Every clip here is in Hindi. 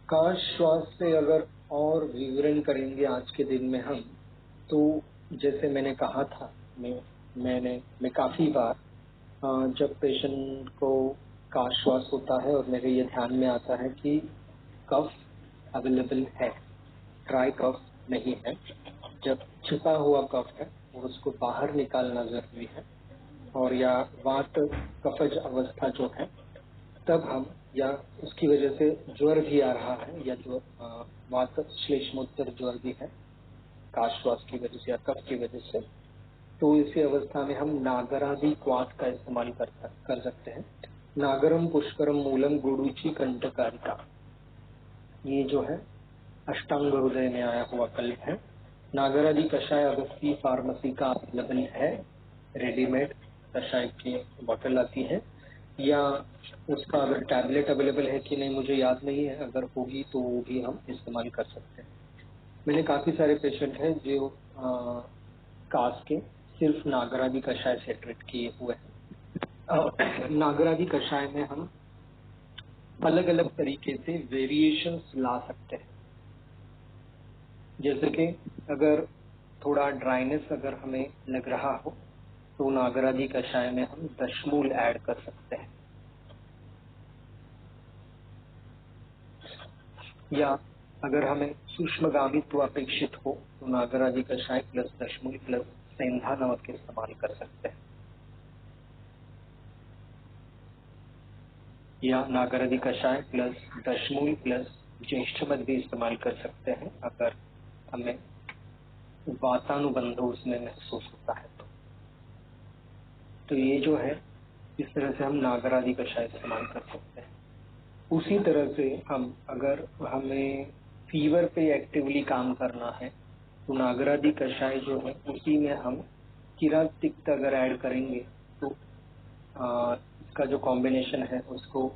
काश श्वास से अगर और विवरण करेंगे आज के दिन में हम, तो जैसे मैंने कहा था, मैं काफी बार जब पेशेंट को काश श्वास होता है और मेरे ये ध्यान में आता है कि कफ अवेलेबल है, ड्राई कफ नहीं है, जब छिपा हुआ कफ है और उसको बाहर निकालना जरूरी है, और या वात कफज अवस्था जो है, तब हम, या उसकी वजह से ज्वर भी आ रहा है, या जो वात श्लेष्मोत्तर ज्वर भी है काश श्वास की वजह से या कफ की वजह से, तो इसी अवस्था में हम नागरादि क्वाथ का इस्तेमाल कर सकते हैं। नागरम पुष्करम मूलम गुडुचि कंटकारिका, ये जो है अष्टांग हृदय में आया हुआ कल्प है। नागरादि कषाय अगस्ती फार्मेसी का अवेलेबल है, रेडीमेड कषाय की बोतल आती है, या उसका अगर टैबलेट अवेलेबल है कि नहीं मुझे याद नहीं है, अगर होगी तो वो भी हम इस्तेमाल कर सकते हैं। मैंने काफी सारे पेशेंट हैं जो कास के सिर्फ नागरादि कषाय से ट्रीट किए हुए हैं। नागरादि कषाय में हम अलग अलग तरीके से वेरिएशंस ला सकते हैं। जैसे कि अगर थोड़ा ड्राइनेस अगर हमें लग रहा हो तो नागरादि कषाय में हम दशमूल ऐड कर सकते हैं, या अगर हमें सूक्ष्मगामित्व अपेक्षित हो तो नागरादि कषाय प्लस दशमूल प्लस सेंधा नमक के इस्तेमाल कर सकते हैं, या नागरादि कषाय प्लस दशमूल प्लस ज्येष्ठ मद भी इस्तेमाल कर सकते हैं अगर हमें वातानुबंध उसमें महसूस होता है तो ये जो है इस तरह से हम नागरादि कषाय इस्तेमाल कर सकते हैं। उसी तरह से हम, अगर हमें फीवर पे एक्टिवली काम करना है तो नागरादि कषाय जो है उसी में हम किरात तिक्त अगर ऐड करेंगे तो इसका जो कॉम्बिनेशन है उसको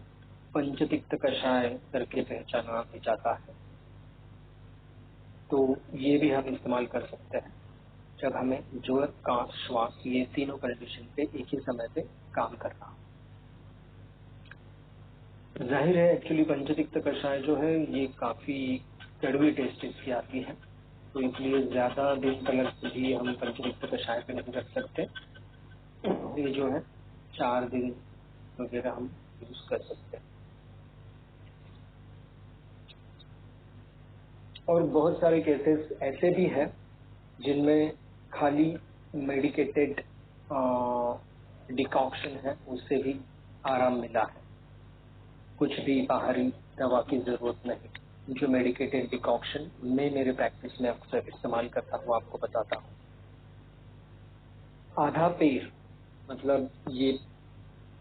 पंचतिक्त कषाय करके पहचाना जाता है। तो ये भी हम इस्तेमाल कर सकते हैं जब हमें ज्वर काश श्वास ये तीनों कंडीशन पे एक ही समय पे काम करना हो। जाहिर है एक्चुअली पंचतिक्त कषाय जो है ये काफी कड़वी टेस्ट इसकी आती है, तो इसलिए ज्यादा दिन तक भी हम पंचतिक्त कषाय पे नहीं रख सकते। ये जो है 4 दिन वगैरह हम यूज कर सकते हैं। और बहुत सारे केसेस ऐसे भी हैं जिनमें खाली मेडिकेटेड डिकॉक्शन है उससे भी आराम मिला है, कुछ भी बाहरी दवा की जरूरत नहीं। जो मेडिकेटेड डिकॉक्शन मैं मेरे प्रैक्टिस में अक्सर इस्तेमाल करता हूँ आपको बताता हूँ। आधा पैर मतलब ये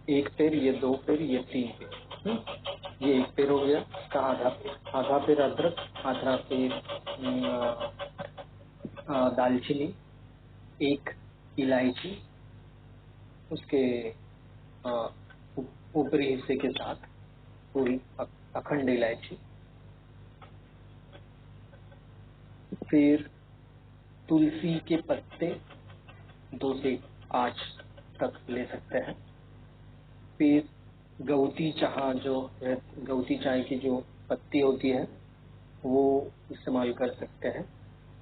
एक पैर, ये 2 पैर, ये 3 पैर, ये एक पैर हो गया, इसका आधा पैर अदरक, आधा पैर दालचीनी, एक इलायची उसके ऊपरी हिस्से के साथ, पूरी अखंड इलायची, फिर तुलसी के पत्ते 2 से 5 तक ले सकते हैं, फिर गौती चाय की जो पत्ती होती है वो इस्तेमाल कर सकते हैं,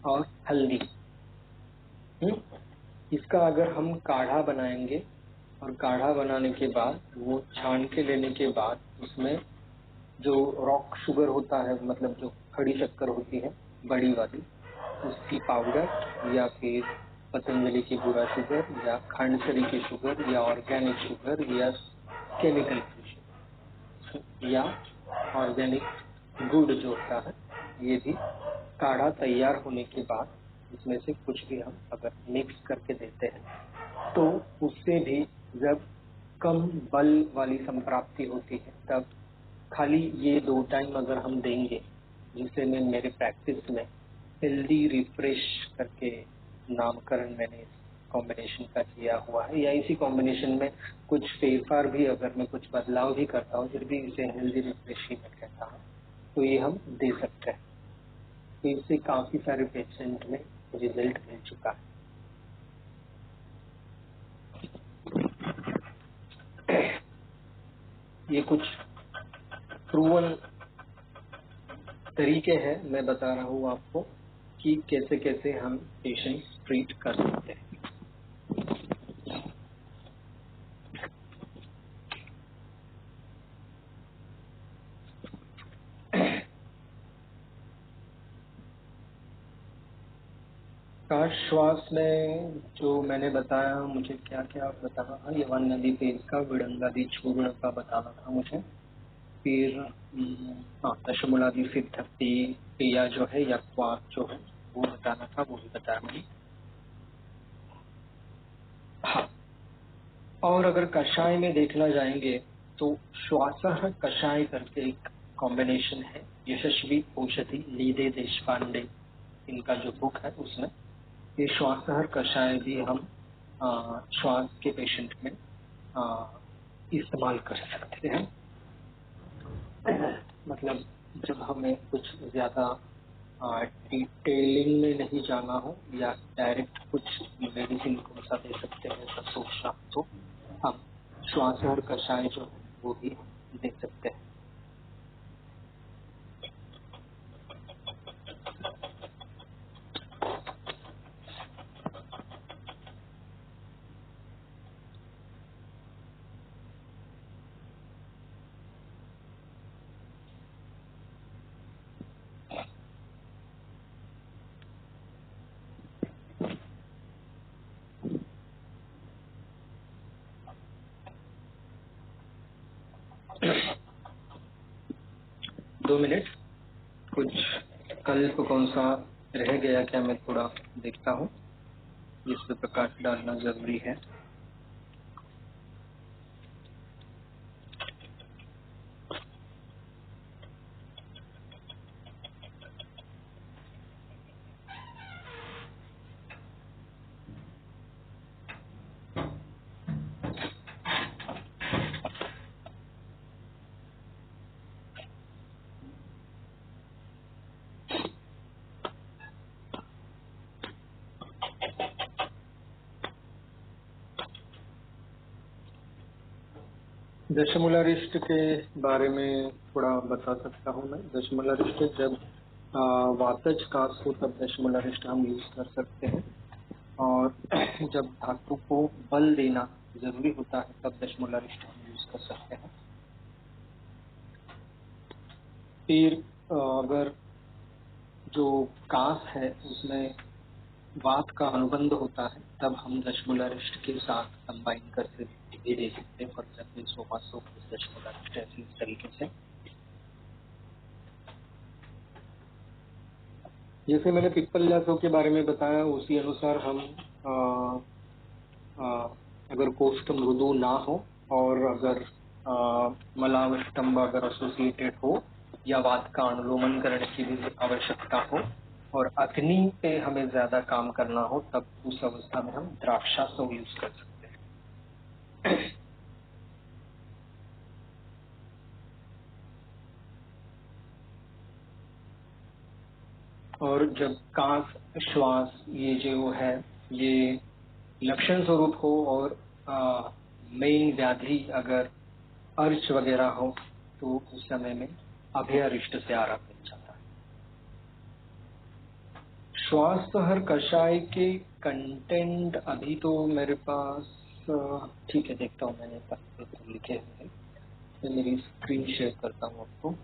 और हल्दी। इसका अगर हम काढ़ा बनाएंगे और काढ़ा बनाने के बाद वो छान के लेने के बाद उसमें जो रॉक शुगर होता है, मतलब जो खड़ी शक्कर होती है बड़ी वाली, उसकी पाउडर, या फिर पतंजलि की बूरा शुगर, या खांडसरी की शुगर, या ऑर्गेनिक शुगर, या केमिकल शुगर, या ऑर्गेनिक गुड़ जो होता है, ये भी काढ़ा तैयार होने के बाद इसमें से कुछ भी हम अगर मिक्स करके देते हैं तो उससे भी जब कम बल वाली संप्राप्ति होती है तब खाली ये 2 टाइम अगर हम देंगे, जिसे मैं मेरे प्रैक्टिस में हेल्दी रिफ्रेश करके नामकरण मैंने इस कॉम्बिनेशन का किया हुआ है, या इसी कॉम्बिनेशन में कुछ फेरफार भी अगर मैं कुछ बदलाव भी करता हूँ फिर भी इसे हेल्दी रिफ्रेश ही मैं कहता हूँ, तो ये हम दे सकते हैं। तो इससे काफी सारे पेशेंट में रिजल्ट मिल चुका है। ये कुछ प्रूवन तरीके हैं, मैं बता रहा हूँ आपको कि कैसे कैसे हम पेशेंट्स ट्रीट कर सकते हैं। श्वास में जो मैंने बताया, मुझे क्या क्या बताना था, यवन नदी तेज का, विडंगादि चूर्ण का बताना था मुझे। फिर दशमूलादि सिद्धि क्रिया जो है या क्वाक जो है वो बताना था, वो भी बताया मैंने। हाँ, और अगर कषाय में देखना जाएंगे तो श्वासः कषाय करके एक कॉम्बिनेशन है, यशस्वी औषधि लीदे देशपांडे इनका जो बुक है उसमें ये श्वासहर कषाय भी हम श्वास के पेशेंट में इस्तेमाल कर सकते हैं। मतलब जब हमें कुछ ज्यादा डिटेलिंग में नहीं जाना हो या डायरेक्ट कुछ मेडिसिन कौन सा दे सकते हैं ऐसा सोचना, तो हम श्वासहर कषाय जो है वो भी दे सकते हैं। 2 मिनट, कुछ कल्प कौन सा रह गया क्या, मैं थोड़ा देखता हूँ, जिस पे प्रकाश डालना जरूरी है। दशमूलारिष्ट के बारे में थोड़ा बता सकता हूँ मैं। दशमूलारिष्ट जब वातज कास हो तब दशमूलारिष्ट हम यूज कर सकते हैं, और जब धातु को बल देना जरूरी होता है तब दशमूलारिष्ट हम यूज कर सकते हैं। फिर अगर जो कास है उसमें वात का अनुबंध होता है तब हम दशमूलारिष्ट के साथ कंबाइन करके भी दे सकते हैं, फॉर एग्जाम्पल सोमासो दशमूलारिष्ट ऐसे इस तरीके से। जैसे मैंने पिप्पल्यासों के बारे में बताया उसी अनुसार हम अगर कोष्ठ मृदु ना हो और अगर मलावस्तंभ अगर एसोसिएटेड हो या वात का अनुलोमन करने की भी आवश्यकता हो और अग्नि पे हमें ज्यादा काम करना हो तब उस अवस्था में हम द्राक्षासव यूज कर सकते हैं। और जब कांस श्वास ये जो है ये लक्षण स्वरूप हो और मेन व्याधि अगर अर्च वगैरह हो तो उस समय में अभयरिष्ट से आराम मिल जाता है। श्वास हर कषाय के कंटेंट अभी तो मेरे पास ठीक है, देखता हूँ, मैंने पहले लिखे हुए हैं, मैं मेरी स्क्रीन शेयर करता हूँ आपको।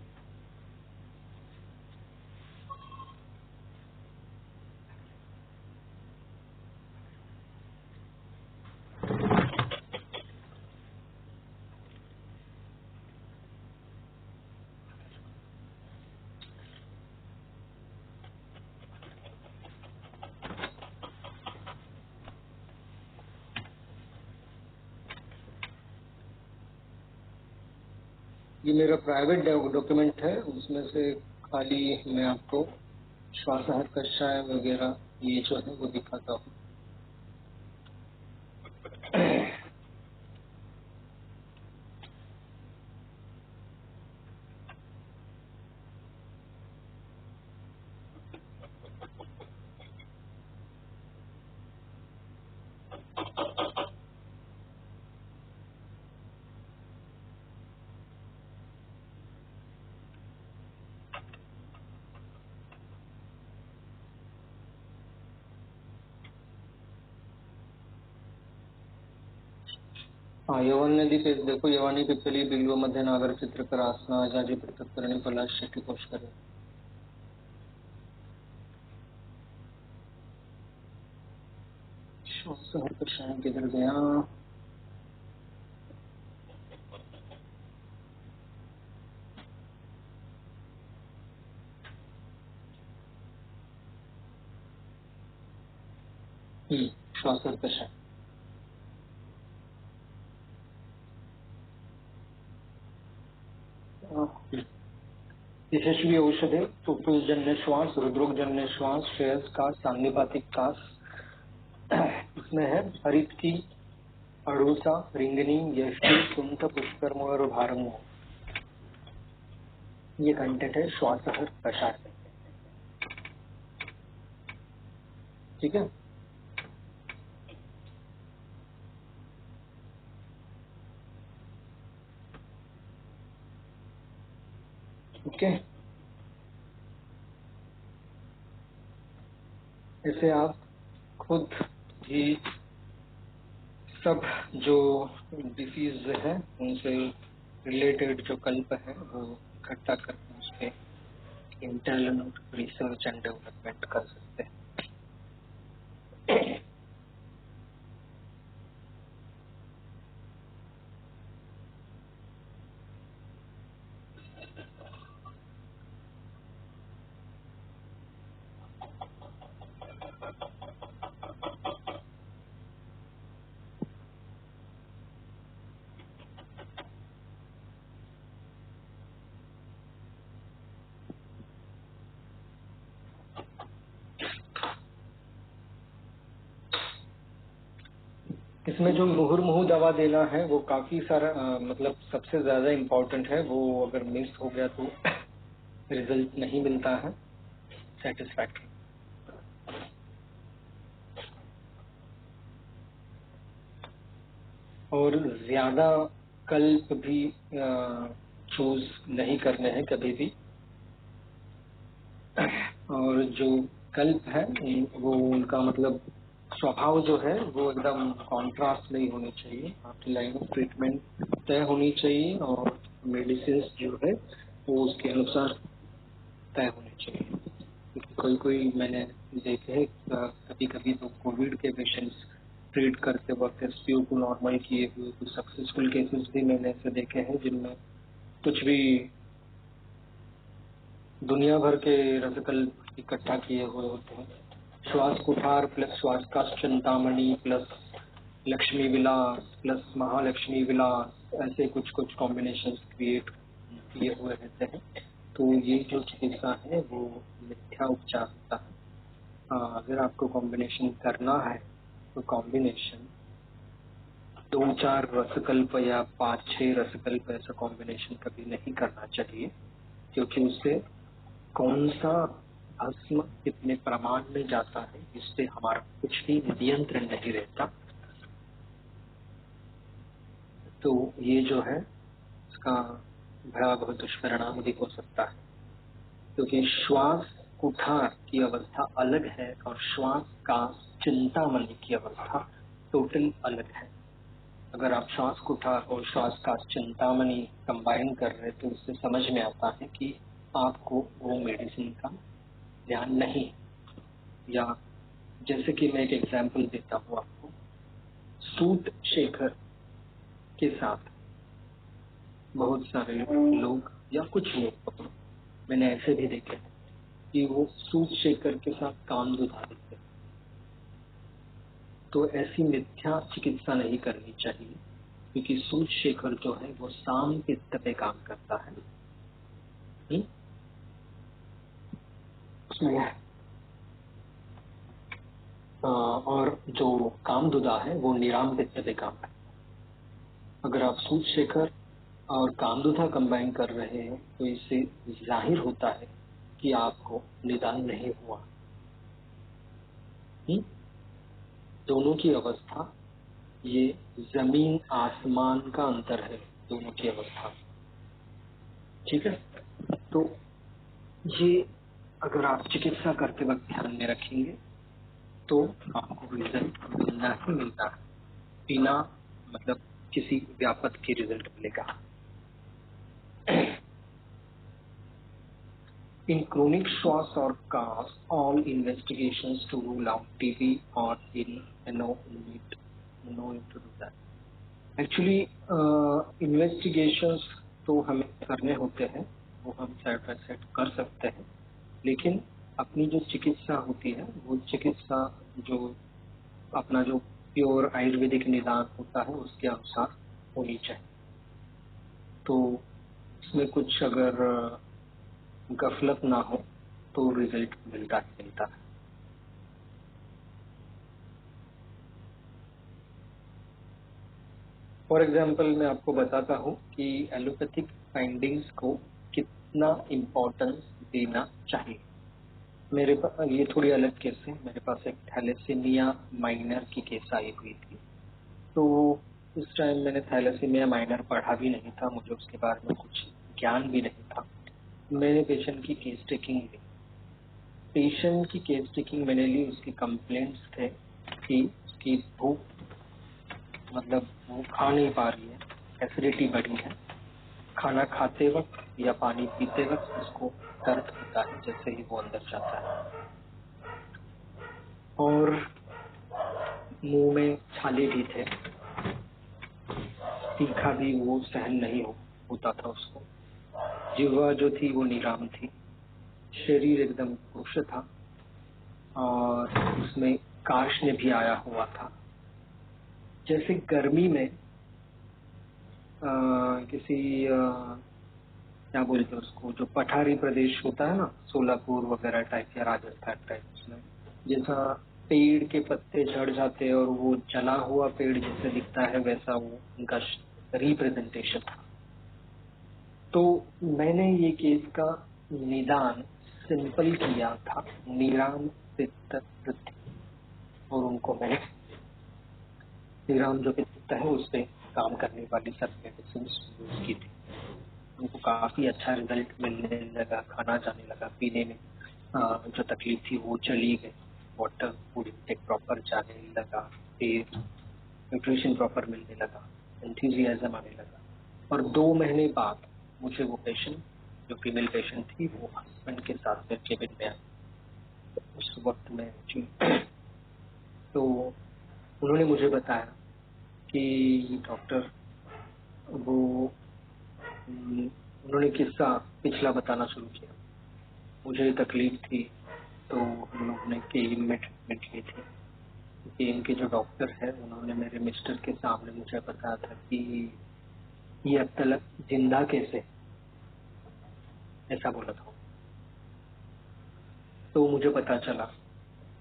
ये मेरा प्राइवेट डॉक्यूमेंट है, उसमें से खाली मैं आपको श्वासहर कषाय वगैरह ये जो है वो दिखाता हूँ। हाँ, यवन्यदी पे देखो, यवानी पिप्पली बिल्व मध्य नागर चित्रकर आसना आजादी पृथक करणी पलाश शेट्टी कोश करे। श्वास हर प्रश्न किधर गया? श्वास हर प्रश्न। यशस्वी औषधे सुप्तजन्य श्वास, रुद्रोगजन्य श्वास, श्रेयस का, सांगीपातिक कास। इसमें है हरित की, अड़ूसा, रिंगनी, यष्टि, कुंठ, पुष्कर्म और भारम। ये कंटेंट है श्वास हर प्रसार में। ठीक है, ओके। ऐसे आप खुद भी सब जो डिसीज है उनसे रिलेटेड जो कल्प है वो इकट्ठा करके उसके इंटरनल रिसर्च एंड डेवलपमेंट कर सकते हैं। इसमें जो मुहुर्मुहु दवा देना है वो काफी सारा मतलब सबसे ज्यादा इम्पोर्टेंट है। वो अगर मिस हो गया तो रिजल्ट नहीं मिलता है सेटिस्फैक्टरी। और ज्यादा कल्प भी चूज नहीं करने हैं कभी भी। और जो कल्प है वो उनका मतलब स्वभाव जो है वो एकदम कॉन्ट्रास्ट नहीं होनी चाहिए। आपकी लाइन ऑफ ट्रीटमेंट तय होनी चाहिए और मेडिसिन जो है वो उसके अनुसार तय होने चाहिए। क्योंकि कोई कोई मैंने देखे हैं कभी कभी तो कोविड के पेशेंट्स ट्रीट करते वक्त एसपीओ को नॉर्मल किए हुए कुछ सक्सेसफुल केसेस भी मैंने ऐसे देखे हैं जिनमें कुछ भी दुनिया भर के रसकल्प इकट्ठा किए हुए होते हैं। श्वास कुठार प्लस श्वास का चिंतामणि प्लस लक्ष्मी विलास प्लस महालक्ष्मी विलास, ऐसे कुछ कुछ कॉम्बिनेशन क्रिएट किए हुए रहते हैं। तो ये जो चिकित्सा है वो मिथ्या उपचार होता है। अगर आपको कॉम्बिनेशन करना है तो कॉम्बिनेशन 2-4 रसकल्प या 5-6 रसकल्प ऐसा कॉम्बिनेशन कभी नहीं करना चाहिए। क्योंकि उससे कौन सा भस्म कितने प्रमाण में जाता है इससे हमारा कुछ भी नियंत्रण नहीं रहता। तो ये जो है इसका भयावह दुष्परिणाम भी हो सकता है। क्योंकि श्वास कुठार की अवस्था अलग है और श्वास का चिंतामणि की अवस्था टोटल अलग है। अगर आप श्वास कुठार और श्वास का चिंतामणि कंबाइन कर रहे तो उससे समझ में आता है कि आपको वो मेडिसिन का ध्यान नहीं। या जैसे कि मैं एक एग्जांपल देता हूँ आपको, सूट शेखर के साथ बहुत सारे लोग या कुछ लोग मैंने ऐसे भी देखे कि वो सूट शेखर के साथ काम दुधा देते। तो ऐसी मिथ्या चिकित्सा नहीं करनी चाहिए। क्योंकि सूट शेखर जो है वो साम पित्त पे काम करता है। और जो कामदुदा है वो निराम पित्त पे काम है। अगर आप सूट शेखर और कामदुदा कंबाइन कर रहे हैं तो इससे जाहिर होता है कि आपको निदान नहीं हुआ। दोनों की अवस्था, ये जमीन आसमान का अंतर है दोनों की अवस्था। ठीक है, तो ये अगर आप चिकित्सा करते वक्त ध्यान में रखेंगे तो आपको रिजल्ट मिलना ही मिलता है। बिना मतलब किसी व्यापक की रिजल्ट मिलेगा। In chronic Schwartz or CAS, all investigations to rule out TB or no need to do that. Actually, investigations तो हमें करने होते हैं, वो हम साइड बाय साइड कर सकते हैं, लेकिन अपनी जो चिकित्सा होती है वो चिकित्सा जो अपना जो प्योर आयुर्वेदिक निदान होता है उसके अनुसार होनी चाहिए। तो इसमें कुछ अगर गफलत ना हो तो रिजल्ट मिलता है। फॉर एग्जाम्पल मैं आपको बताता हूँ कि एलोपैथिक फाइंडिंग्स को कितना इम्पोर्टेंस देना चाहिए। मेरे पास ये थोड़ी अलग केस है। मेरे पास एक थैलेसीमिया माइनर की केस आई हुई थी। तो उस टाइम मैंने थैलेसीमिया माइनर पढ़ा भी नहीं था, मुझे उसके बारे में कुछ ज्ञान भी नहीं था। मैंने पेशेंट की केस टेकिंग ली। पेशेंट की केस टेकिंग मैंने ली। उसकी कंप्लेंट्स थे कि उसकी भूख मतलब वो खा नहीं पा रही है, एसिडिटी बढ़ी है, खाना खाते वक्त या पानी पीते वक्त उसको दर्द होता है जैसे ही वो अंदर जाता है, और मुंह में छाले भी थे, तीखा भी वो सहन नहीं होता था उसको, जिह्वा जो थी वो नीराम थी, शरीर एकदम पुरुष था और उसमें कार्ष्ण्य भी आया हुआ था। जैसे गर्मी में किसी क्या बोलते हैं उसको, जो पठारी प्रदेश होता है ना, सोलापुर वगैरह टाइप या राजस्थान टाइप, उसमें जैसा पेड़ के पत्ते झड़ जाते हैं और वो जला हुआ पेड़ जैसे दिखता है, वैसा वो उनका रिप्रेजेंटेशन था। तो मैंने ये केस का निदान सिंपल किया था, नीराम पित्त वृद्धि, और उनको मैंने नीराम जो पित्त है उस पर काम करने वाली सब मेडिसिन यूज की थी। उनको काफी अच्छा रिजल्ट मिलने लगा, खाना जाने लगा, पीने में जो तकलीफ थी वो चली गई, वाटर फूड इंटेक प्रॉपर जाने लगा, फिर न्यूट्रिशन प्रॉपर मिलने लगा, एंथुजियाज्म आने लगा। और 2 महीने बाद मुझे वो पेशेंट, जो फीमेल पेशेंट थी, वो हस्बैंड के साथ मेरे केबिन में आई। उस वक्त में तो उन्होंने मुझे बताया कि डॉक्टर, वो उन्होंने किस्सा पिछला बताना शुरू किया। मुझे तकलीफ थी तो हम लोगों ने केईएम में ट्रीटमेंट ली थी। केईएम के जो डॉक्टर है उन्होंने मेरे मिस्टर के सामने मुझे बताया था कि ये अब तक जिंदा कैसे, ऐसा बोला था। तो मुझे पता चला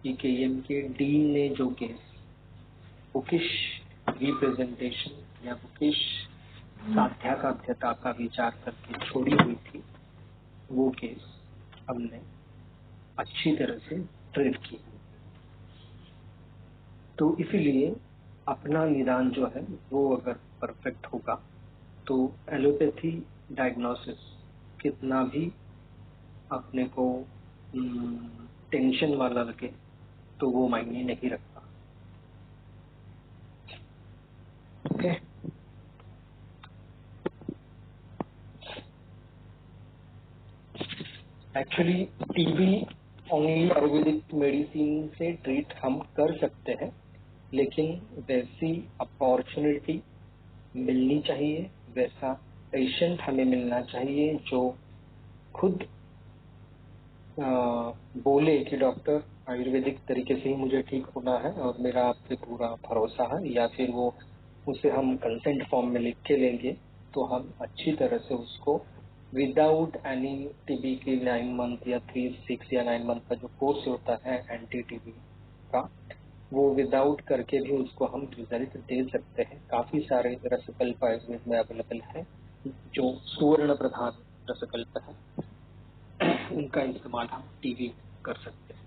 कि केईएम के डीन ने जो केस बुकिश रिप्रेजेंटेशन या बुकिश साध्यासाध्यता का विचार करके छोड़ी हुई थी, वो केस हमने अच्छी तरह से ट्रीट की। तो इसीलिए अपना निदान जो है वो अगर परफेक्ट होगा तो एलोपैथी डायग्नोसिस कितना भी अपने को टेंशन वाला लगे तो वो मायने नहीं रखता। Okay, actually TB only Ayurvedic medicine से ट्रीट हम कर सकते हैं, लेकिन वैसी अपॉर्चुनिटी मिलनी चाहिए, वैसा पेशेंट हमें मिलना चाहिए जो खुद बोले कि डॉक्टर आयुर्वेदिक तरीके से ही मुझे ठीक होना है और मेरा आप पे पूरा भरोसा है, या फिर वो उसे हम कंसेंट फॉर्म में लिख के लेंगे तो हम अच्छी तरह से उसको विदाउट एनी टीबी की 9 मंथ या 3, 6 या 9 मंथ का जो कोर्स होता है एंटी टीबी का, वो विदाउट करके भी उसको हम रिजल्ट दे सकते हैं। काफी सारे रसकल्प आयुर्वेद में अवेलेबल है जो सुवर्ण प्रधान रसकल्प है, उनका इस्तेमाल हम टीबी कर सकते हैं।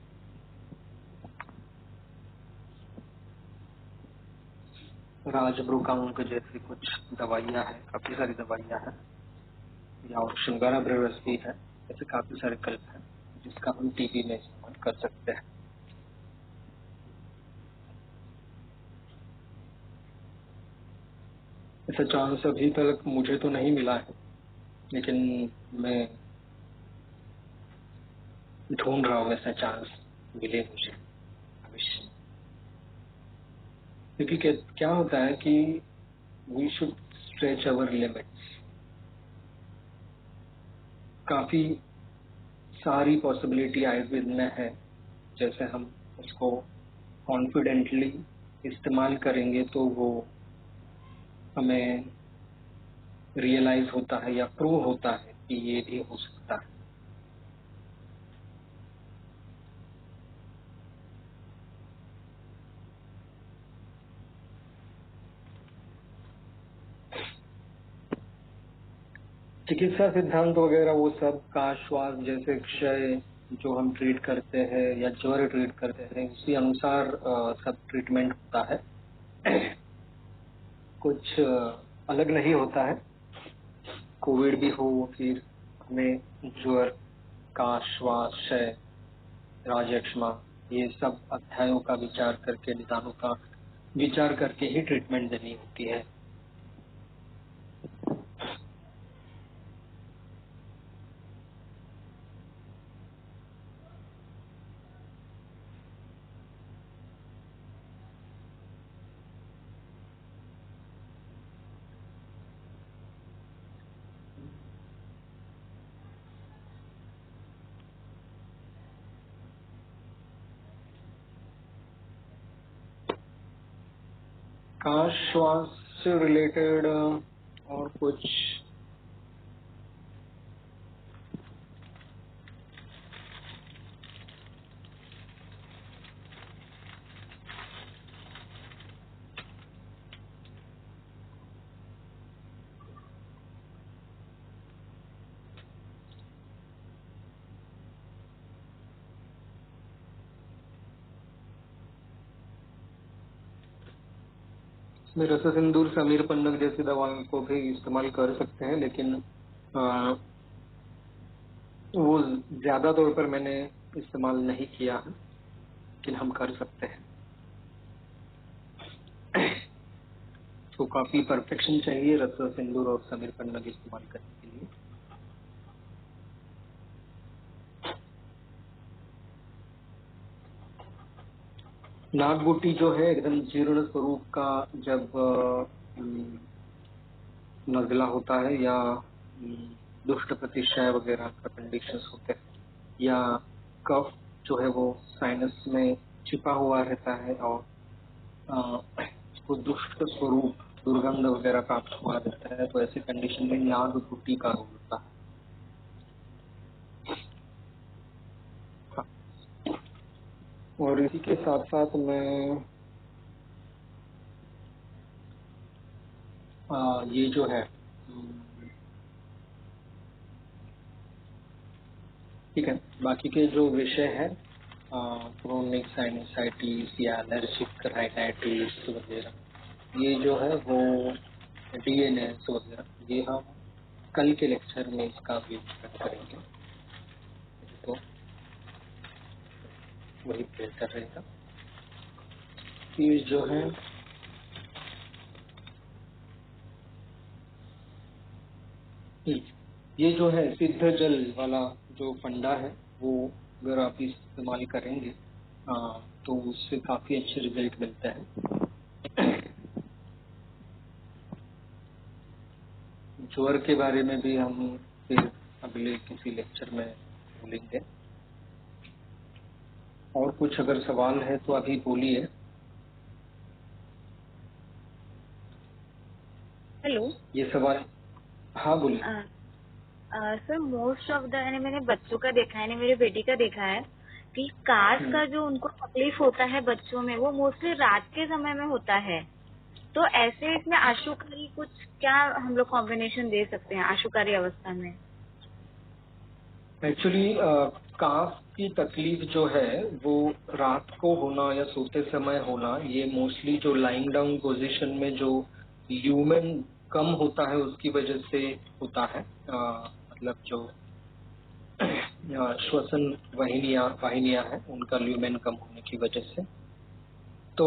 राजब्रूकाउंट जैसी कुछ दवाइयाँ हैं, काफी सारी दवाइयाँ हैं, या और श्रृंगारा ब्रस भी है, ऐसे काफी सारे कल्प हैं जिसका हम टीबी में इस्तेमाल कर सकते हैं। ऐसा चांस अभी तक मुझे तो नहीं मिला है, लेकिन मैं ढूंढ रहा हूँ ऐसा चांस मिले मुझे भविष्य में। क्योंकि क्या होता है कि we should stretch our limits. काफी सारी पॉसिबिलिटी आयुर्वेद में है, जैसे हम उसको कॉन्फिडेंटली इस्तेमाल करेंगे तो वो हमें रियलाइज होता है या प्रूव होता है कि ये भी हो सकता है। चिकित्सा सिद्धांत वगैरह वो सब का श्वास जैसे क्षय जो हम ट्रीट करते हैं या ज्वर ट्रीट करते हैं उसी अनुसार सब ट्रीटमेंट होता है। कुछ अलग नहीं होता है। कोविड भी हो, फिर हमें ज्वर का श्वास क्षय राजयक्ष्मा ये सब अध्यायों का विचार करके, निदानों का विचार करके ही ट्रीटमेंट देनी होती है। का श्वास से रिलेटेड और कुछ इसमें रस सिंदूर समीर पन्नग जैसी दवाओं को भी इस्तेमाल कर सकते हैं, लेकिन वो ज्यादा तौर पर मैंने इस्तेमाल नहीं किया है, लेकिन हम कर सकते हैं। तो काफी परफेक्शन चाहिए रस सिंदूर और समीर पन्नग इस्तेमाल करने के लिए। नागबुट्टी जो है एकदम जीर्ण स्वरूप का जब नजला होता है या दुष्ट प्रतिशय वगैरह का कंडीशंस होते हैं, या कफ जो है वो साइनस में छिपा हुआ रहता है और उसको दुष्ट स्वरूप दुर्गंध वगैरह प्राप्त हुआ रहता है, तो ऐसे कंडीशन में नागबुट्टी का रोल होता है। और इसी के साथ साथ मैं ये जो है ठीक है, बाकी के जो विषय है क्रोनिक साइनसाइटिस या एलर्जिक राइनाइटिस वगैरह, ये जो है वो डीएनएस वगैरह ये हम कल के लेक्चर में इसका विवरण करेंगे, तो वही बेहतर रहेगा। ये जो है ये जो है सिद्ध जल वाला जो फंडा है वो अगर आप इस्तेमाल करेंगे तो उससे काफी अच्छे रिजल्ट मिलते हैं। ज्वर के बारे में भी हम फिर अगले किसी लेक्चर में बोलेंगे। और कुछ अगर सवाल है तो अभी बोलिए। हेलो। ये सवाल, हाँ बोलिए। सर मोस्ट ऑफ द यानी मैंने बच्चों का देखा है, यानी मेरी बेटी का देखा है कि कास का जो उनको तकलीफ होता है बच्चों में वो मोस्टली रात के समय में होता है। तो ऐसे इसमें आशुकारी कुछ क्या हम लोग कॉम्बिनेशन दे सकते हैं आशुकारी अवस्था में? एक्चुअली काफ की तकलीफ जो है वो रात को होना या सोते समय होना, ये मोस्टली जो लाइंग डाउन पोजीशन में जो ल्यूमेन कम होता है उसकी वजह से होता है। मतलब जो श्वसन वाहिनियां हैं उनका ल्यूमेन कम होने की वजह से। तो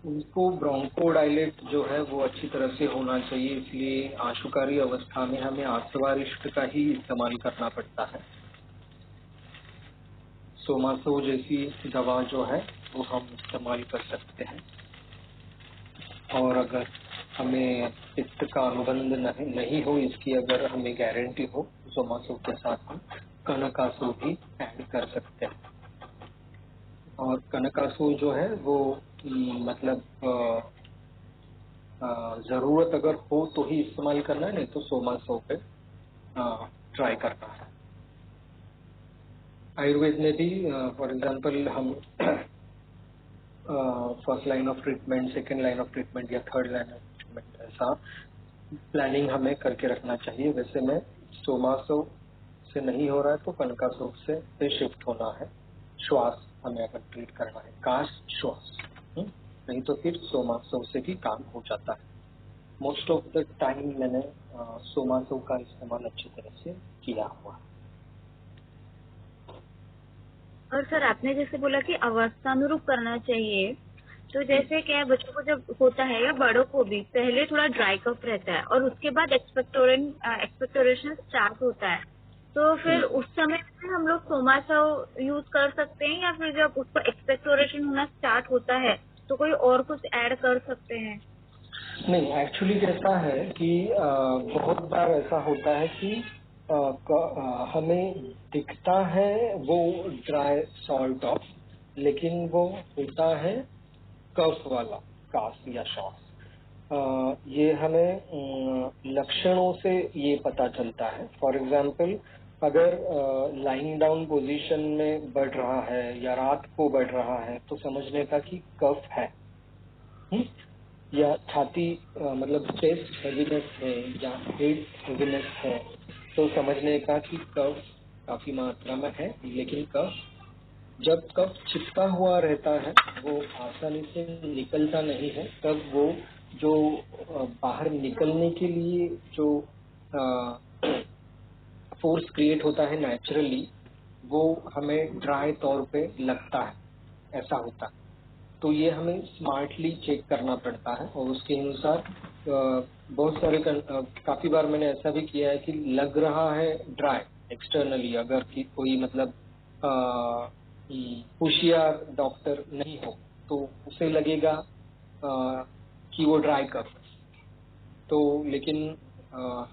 उनको ब्रोंकोडायलेट जो है वो अच्छी तरह से होना चाहिए, इसलिए आशुकारी अवस्था में हमें आसवारिष्ट का ही इस्तेमाल करना पड़ता है। सोमासो जैसी दवा जो है वो हम इस्तेमाल कर सकते हैं। और अगर हमें पित्त का अनुबंध नहीं हो, इसकी अगर हमें गारंटी हो, सोमासो के साथ हम कनकासो भी ऐड कर सकते हैं। और कनकासो जो है वो मतलब जरूरत अगर हो तो ही इस्तेमाल करना है, नहीं तो सोमासो पे ट्राई करना है। आयुर्वेद में भी फॉर एग्जांपल हम first line of treatment, second line of treatment या थर्ड लाइन ऑफ ट्रीटमेंट, ऐसा प्लानिंग हमें करके रखना चाहिए। वैसे में सोमासो से नहीं हो रहा है तो कनकासो से पे शिफ्ट होना है। श्वास हमें अगर ट्रीट करना है, काश श्वास, नहीं तो फिर सोमासो से भी काम हो जाता है। मोस्ट ऑफ द टाइम मैंने सोमासो का इस्तेमाल अच्छी तरह से किया हुआ। और सर आपने जैसे बोला कि अवस्थानुरूप करना चाहिए, तो जैसे क्या है, बच्चों को जब होता है या बड़ों को भी पहले थोड़ा ड्राई कफ रहता है और उसके बाद एक्सपेक्टोरेशन स्टार्ट होता है, तो फिर उस समय में हम लोग सोमासो यूज कर सकते हैं, या फिर जब उसको एक्सपेक्टोरेशन होना स्टार्ट होता है तो कोई और कुछ ऐड कर सकते हैं? नहीं, एक्चुअली कैसा है कि बहुत बार ऐसा होता है कि हमें दिखता है वो ड्राई सॉल्ट ऑफ, लेकिन वो होता है कफ वाला कास या शॉस। ये हमें लक्षणों से ये पता चलता है। फॉर एग्जाम्पल, अगर लाइंग डाउन पोजीशन में बढ़ रहा है या रात को बढ़ रहा है तो समझने का कि कफ है। या छाती मतलब चेस्ट हेवीनेस है या हेड हेवीनेस है तो समझने का कि कफ काफी मात्रा में है। लेकिन कफ, जब कफ चिपका हुआ रहता है वो आसानी से निकलता नहीं है, तब वो जो बाहर निकलने के लिए जो फोर्स क्रिएट होता है नेचुरली, वो हमें ड्राई तौर पे लगता है, ऐसा होता है। तो ये हमें स्मार्टली चेक करना पड़ता है और उसके अनुसार बहुत सारे काफी बार मैंने ऐसा भी किया है कि लग रहा है ड्राई एक्सटर्नली, अगर कि कोई मतलब होशियार डॉक्टर नहीं हो तो उसे लगेगा कि वो ड्राई कफ। तो लेकिन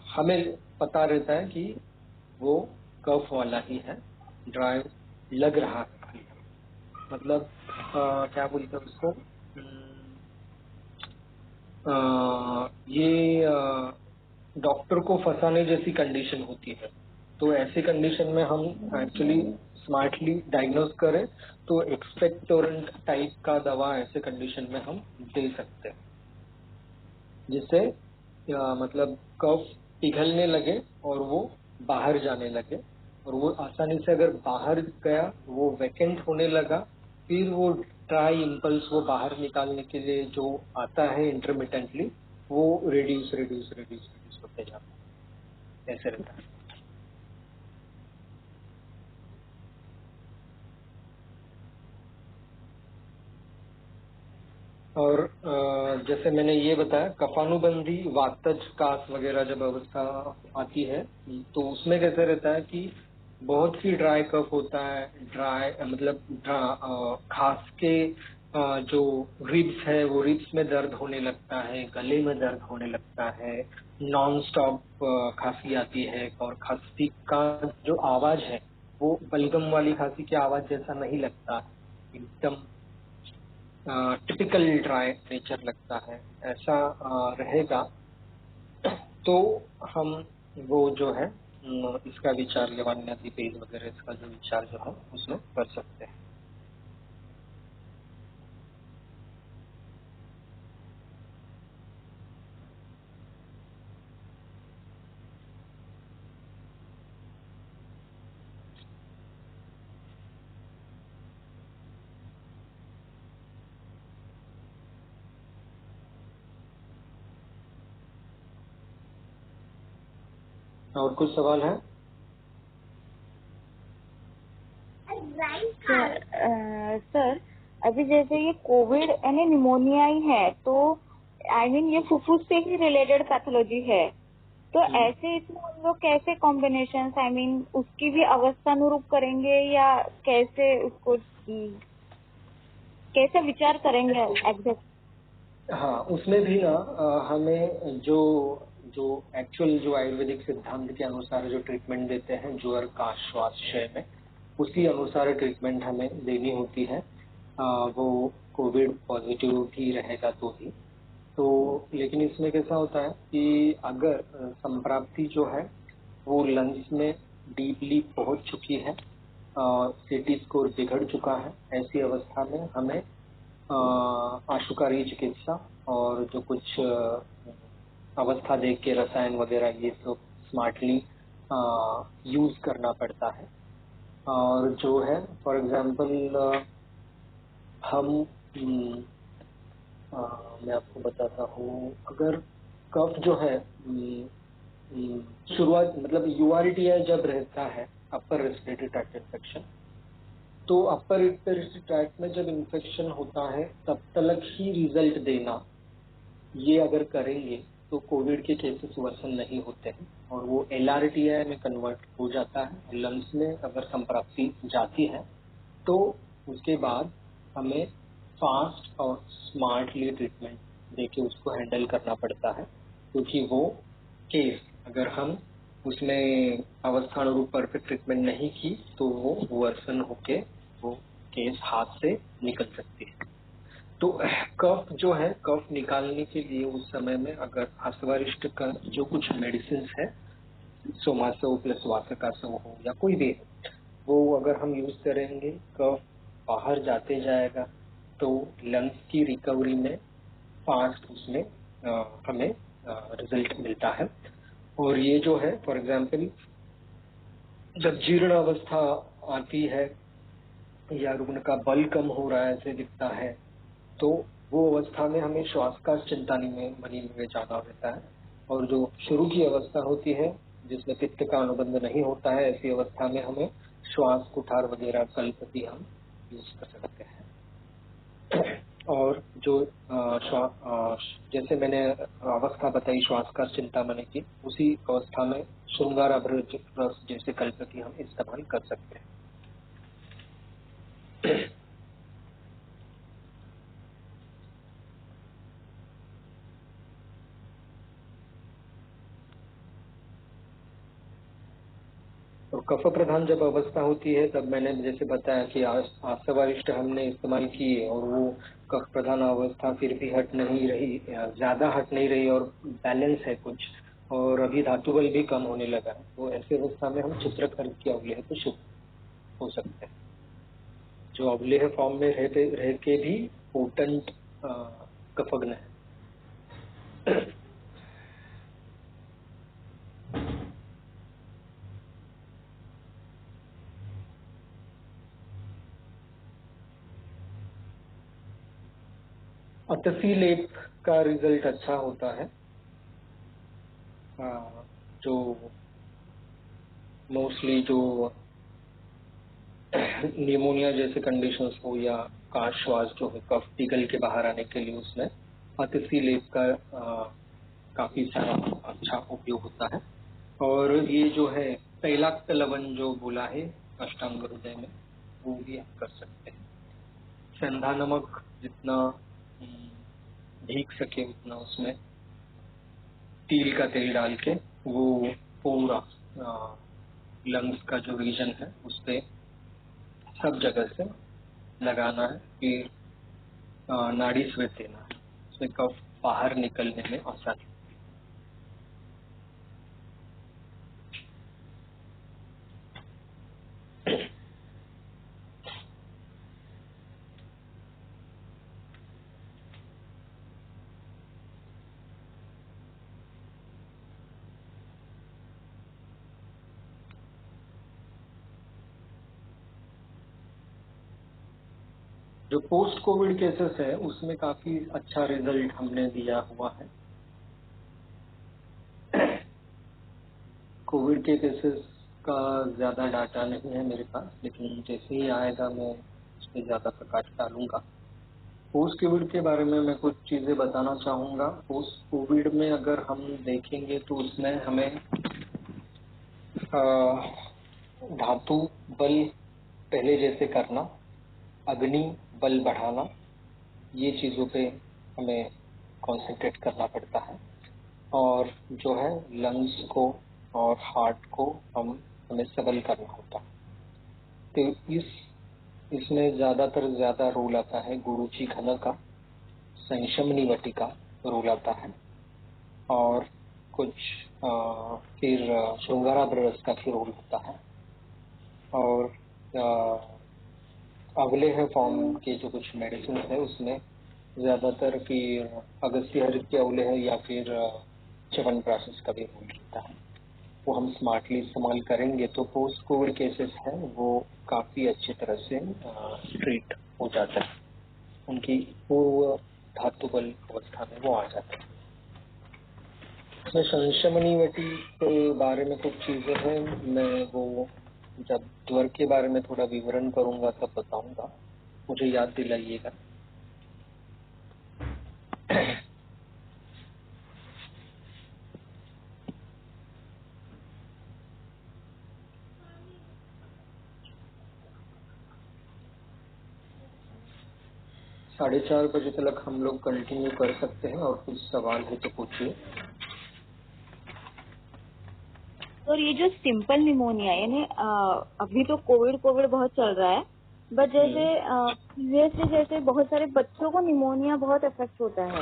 हमें पता रहता है कि वो कफ वाला ही है, ड्राई लग रहा है। मतलब क्या बोलते हैं उसको, ये डॉक्टर को फंसाने जैसी कंडीशन होती है। तो ऐसे कंडीशन में हम एक्चुअली स्मार्टली डायग्नोज करें तो एक्सपेक्टोरेंट टाइप का दवा ऐसे कंडीशन में हम दे सकते हैं, जिससे मतलब कफ पिघलने लगे और वो बाहर जाने लगे। और वो आसानी से अगर बाहर गया, वो वैकेंट होने लगा, फिर वो ट्राई इम्पल्स वो बाहर निकालने के लिए जो आता है इंटरमिटेंटली, वो रिड्यूस रिड्यूस रिड्यूस रिड्यूस होते जाता है, ऐसे रहता है। और जैसे मैंने ये बताया, कफानुबंधी वातज कास वगैरह जब अवस्था आती है तो उसमें कैसे रहता है कि बहुत ही ड्राई कफ होता है। ड्राई मतलब खास के जो रिब्स है वो रिब्स में दर्द होने लगता है, गले में दर्द होने लगता है, नॉन स्टॉप खांसी आती है। और खांसी का जो आवाज है वो बलगम वाली खांसी की आवाज जैसा नहीं लगता, एकदम टिपिकल ड्राई नेचर लगता है, ऐसा रहेगा। तो हम वो जो है इसका विचार, यवान्यादि पेज वगैरह इसका जो विचार जो है उसमें कर सकते हैं। और कुछ सवाल है? सर अभी जैसे ये कोविड यानी निमोनिया ही है, तो आई मीन ये फुफ्फुस से ही रिलेटेड पैथोलॉजी है, तो ऐसे इसमें हम लोग कैसे कॉम्बिनेशन आई मीन उसकी भी अवस्थानुरूप करेंगे या कैसे उसको कैसे विचार करेंगे एग्जैक्ट? हाँ, उसमें भी ना हमें जो जो एक्चुअल जो आयुर्वेदिक सिद्धांत के अनुसार जो ट्रीटमेंट देते हैं ज्वर काश श्वास क्षय में, उसी अनुसार ट्रीटमेंट हमें देनी होती है। वो कोविड पॉजिटिव भी रहेगा तो ही। तो लेकिन इसमें कैसा होता है कि अगर संप्राप्ति जो है वो लंग्स में डीपली पहुंच चुकी है, सीटी स्कोर बिगड़ चुका है, ऐसी अवस्था में हमें आशुकारी चिकित्सा और जो कुछ अवस्था देख के रसायन वगैरह ये सब स्मार्टली यूज करना पड़ता है। और जो है फॉर एग्जांपल हम मैं आपको बताता हूँ, अगर कफ जो है शुरुआत मतलब यूआरटीआई जब रहता है अपर रेस्पिरेटरी ट्रैक्ट इन्फेक्शन, तो अपर रेस्पिरेटरी ट्रैक्ट में जब इन्फेक्शन होता है तब तक ही रिजल्ट देना, ये अगर करेंगे तो कोविड के केसेस वर्सन नहीं होते हैं और वो एलआरटीआई में कन्वर्ट हो जाता है। लंग्स में अगर संप्राप्ति जाती है तो उसके बाद हमें फास्ट और स्मार्टली ट्रीटमेंट देके उसको हैंडल करना पड़ता है, क्योंकि वो केस अगर हम उसमें अवस्थानुरूप परफेक्ट ट्रीटमेंट नहीं की तो वो वर्सन होके वो केस हाथ से निकल सकती है। तो कफ जो है, कफ निकालने के लिए उस समय में अगर हस्तवारिष्ट का जो कुछ मेडिसिन है, सोमासो प्लस वासकासो हो या कोई भी हो, वो अगर हम यूज करेंगे कफ बाहर जाते जाएगा तो लंग्स की रिकवरी में फास्ट उसमें हमें रिजल्ट मिलता है। और ये जो है फॉर एग्जांपल जब जीर्ण अवस्था आती है या रुग्ण का बल कम हो रहा है ऐसे दिखता है, तो वो अवस्था में हमें श्वास का चिंतानी में मनी में जाना रहता है। और जो शुरू की अवस्था होती है जिसमें पित्त का अनुबंध नहीं होता है, ऐसी अवस्था में हमें श्वास कुठार वगैरह कल्पति हम यूज कर सकते हैं। और जो जैसे मैंने अवस्था बताई श्वास का चिंतामणि की, उसी अवस्था में श्रृंगार अभ्रज रस जैसे कल्पति हम इस्तेमाल कर सकते हैं। और कफ प्रधान जब अवस्था होती है तब मैंने जैसे बताया कि आसवारिष्ट हमने इस्तेमाल किए और वो कफ प्रधान अवस्था फिर भी हट नहीं रही, ज्यादा हट नहीं रही और बैलेंस है कुछ, और अभी धातु बल भी कम होने लगा है, तो ऐसी अवस्था में हम चित्रखंड की अवलेह तो शुभ हो सकते हैं, जो अवलेह फॉर्म में रह के भी पोटेंट कफग्न है। अतसी लेप का रिजल्ट अच्छा होता है। जो मोस्टली जो निमोनिया जैसे कंडीशंस हो या काश श्वास जो है कफ पिघल के बाहर आने के लिए उसमें अतिथि लेप का काफी सारा अच्छा उपयोग होता है। और ये जो है तैलाक्त लवण जो बोला है अष्टांग हृदय में, वो भी आप कर सकते हैं। सेंधा नमक जितना भीग सके उतना उसमें तिल का तेल डाल के वो पूरा लंग्स का जो रीजन है उस पे सब जगह से लगाना है, फिर नाड़ी स्वेद देना है, उसमें कफ बाहर निकलने में आसानी। जो पोस्ट कोविड केसेस है उसमें काफी अच्छा रिजल्ट हमने दिया हुआ है। कोविड के केसेस का ज्यादा डाटा नहीं है मेरे पास, लेकिन जैसे ही आएगा मैं उस पर ज्यादा प्रकाश डालूंगा। पोस्ट कोविड के बारे में मैं कुछ चीजें बताना चाहूंगा। पोस्ट कोविड में अगर हम देखेंगे तो उसमें हमें धातु बल पहले जैसे करना, अग्नि बल बढ़ाना, ये चीजों पे हमें कंसंट्रेट करना पड़ता है। और जो है लंग्स को और हार्ट को हमें सबल करना होता है। तो इसमें ज्यादा रोल आता है गुरुची घन का, संशमनी वटी का रोल आता है, और कुछ फिर श्रृंगारा रस का भी रोल होता है। और अवलेह फॉर्म के जो कुछ मेडिसिन है उसमें ज्यादातर फिर अगस्त्य हरित के अवलेह या फिर च्यवनप्राश का भी रोल रहता है। वो हम स्मार्टली इस्तेमाल करेंगे तो पोस्ट कोविड केसेस है वो काफी अच्छी तरह से ट्रीट हो जाता है, उनकी पूर्व धातु बल अवस्था में वो आ जाते हैं। इसमें संशमनी वटी के बारे में कुछ चीजें हैं, मैं वो जब ज्वर के बारे में थोड़ा विवरण करूंगा तब बताऊंगा, मुझे याद दिलाइएगा। 4:30 बजे तक हम लोग कंटिन्यू कर सकते हैं, और कुछ सवाल है तो पूछिए। और ये जो सिंपल निमोनिया यानी अभी तो कोविड बहुत चल रहा है, बट जैसे जैसे बहुत सारे बच्चों को निमोनिया बहुत इफेक्ट होता है,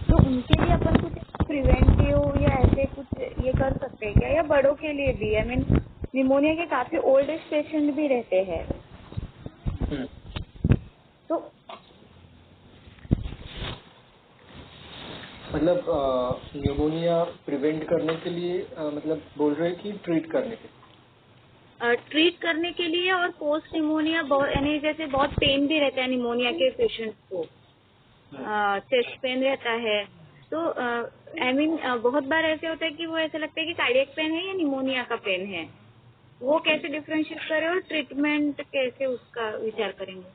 तो उनके लिए अपन कुछ प्रिवेंटिव या ऐसे कुछ ये कर सकते हैं क्या, या बड़ों के लिए भी? आई मीन निमोनिया के काफी ओल्ड एज पेशेंट भी रहते हैं, तो मतलब न्यूमोनिया प्रिवेंट करने के लिए मतलब बोल रहे हैं कि ट्रीट करने के लिए? ट्रीट करने के लिए, और पोस्ट निमोनिया यानी जैसे बहुत पेन भी रहता है निमोनिया के पेशेंट्स को, चेस्ट पेन रहता है, तो आई मीन बहुत बार ऐसे होता है कि वो ऐसा लगता है कि कार्डियक पेन है या निमोनिया का पेन है, वो कैसे डिफरेंशिएट करें और ट्रीटमेंट कैसे उसका विचार करेंगे?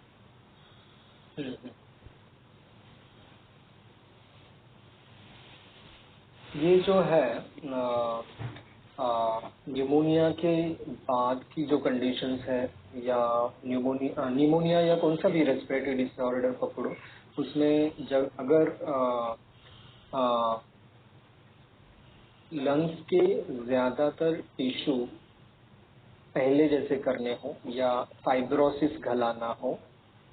ये जो है न्यूमोनिया के बाद की जो कंडीशंस है, या निमोनिया या कौन सा भी रेस्पिरेटरी डिसऑर्डर पकड़ो, उसमें जब अगर लंग्स के ज्यादातर टिश्यू पहले जैसे करने हो, या फाइब्रोसिस घलाना हो,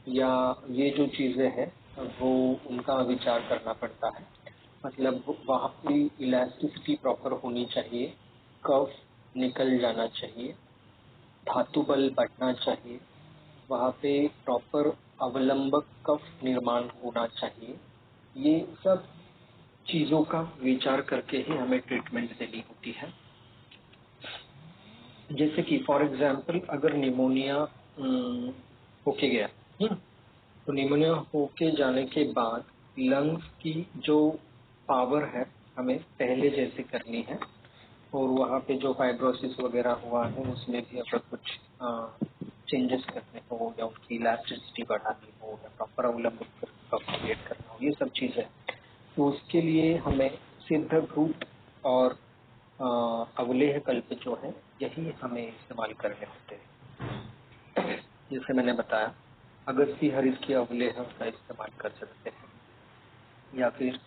या ये जो चीजें हैं वो उनका विचार करना पड़ता है। मतलब वहाँ की इलास्टिसिटी प्रॉपर होनी चाहिए, कफ निकल जाना चाहिए, धातु बल बढ़ना चाहिए, वहाँ पे प्रॉपर अवलंबक कफ निर्माण होना चाहिए। ये सब चीजों का विचार करके ही हमें ट्रीटमेंट देनी होती है। जैसे कि फॉर एग्जाम्पल अगर निमोनिया होके गया, तो निमोनिया होके जाने के बाद लंग्स की जो पावर है हमें पहले जैसे करनी है, और वहाँ पे जो फाइब्रोसिस वगैरह हुआ है उसमें भी अगर कुछ चेंजेस करने हो, या उसकी इलास्टिसिटी बढ़ानी हो, या प्रॉपर अवलंबित क्रिएट करना हो, ये सब चीजें, तो उसके लिए हमें सिद्धभूत और अवलेह कल्प जो है यही हमें इस्तेमाल करने होते हैं। जैसे मैंने बताया अगस्ती हरित के अवलेह का इस्तेमाल कर सकते हैं, या फिर